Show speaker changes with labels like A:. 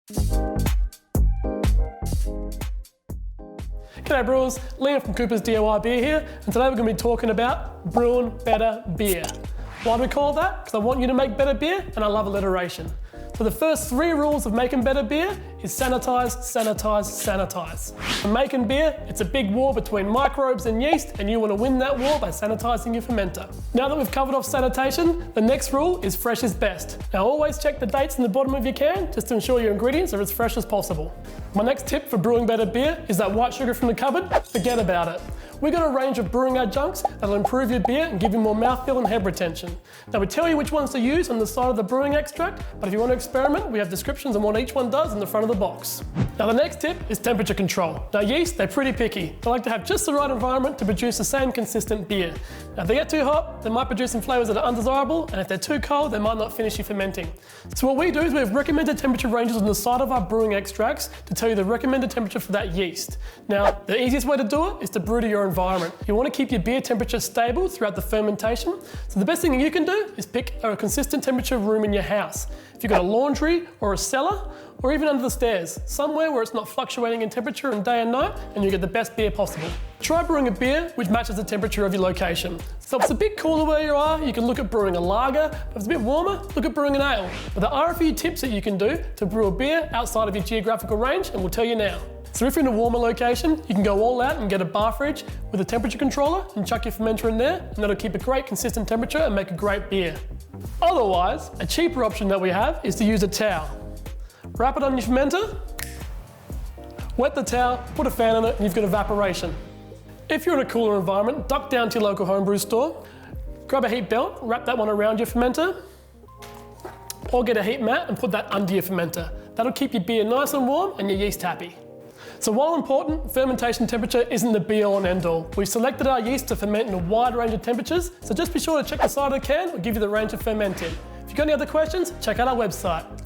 A: G'day brewers, Liam from Cooper's DIY Beer here, and today we're going to be talking about brewing better beer. Why do we call it that? Because I want you to make better beer, and I love alliteration. So the first 3 rules of making better beer is sanitize, sanitize, sanitize. For making beer, it's a big war between microbes and yeast, and you want to win that war by sanitizing your fermenter. Now that we've covered off sanitation, the next rule is fresh is best. Now always check the dates in the bottom of your can, just to ensure your ingredients are as fresh as possible. My next tip for brewing better beer is that white sugar from the cupboard, forget about it. We've got a range of brewing adjuncts that'll improve your beer and give you more mouthfeel and head retention. Now we tell you which ones to use on the side of the brewing extract, but if you want to experiment, we have descriptions on what each one does in the front of the box. Now the next tip is temperature control. Now yeast, they're pretty picky. They like to have just the right environment to produce the same consistent beer. Now if they get too hot, they might produce some flavours that are undesirable, and if they're too cold, they might not finish your fermenting. So what we do is we have recommended temperature ranges on the side of our brewing extracts to tell you the recommended temperature for that yeast. Now the easiest way to do it is to brew to your environment. You want to keep your beer temperature stable throughout the fermentation, so the best thing you can do is pick a consistent temperature room in your house. If you've got a laundry or a cellar, or even under the stairs, somewhere where it's not fluctuating in temperature in day and night, and you get the best beer possible. Try brewing a beer which matches the temperature of your location. So if it's a bit cooler where you are, you can look at brewing a lager. If it's a bit warmer, look at brewing an ale. But there are a few tips that you can do to brew a beer outside of your geographical range, and we'll tell you now. So if you're in a warmer location, you can go all out and get a bar fridge with a temperature controller and chuck your fermenter in there, and that'll keep a great consistent temperature and make a great beer. Otherwise, a cheaper option that we have is to use a towel. Wrap it on your fermenter, wet the towel, put a fan on it, and you've got evaporation. If you're in a cooler environment, duck down to your local homebrew store, grab a heat belt, wrap that one around your fermenter, or get a heat mat and put that under your fermenter. That'll keep your beer nice and warm and your yeast happy. So while important, fermentation temperature isn't the be all and end all. We've selected our yeast to ferment in a wide range of temperatures, so just be sure to check the side of the can, we'll give you the range of fermenting. If you've got any other questions, check out our website.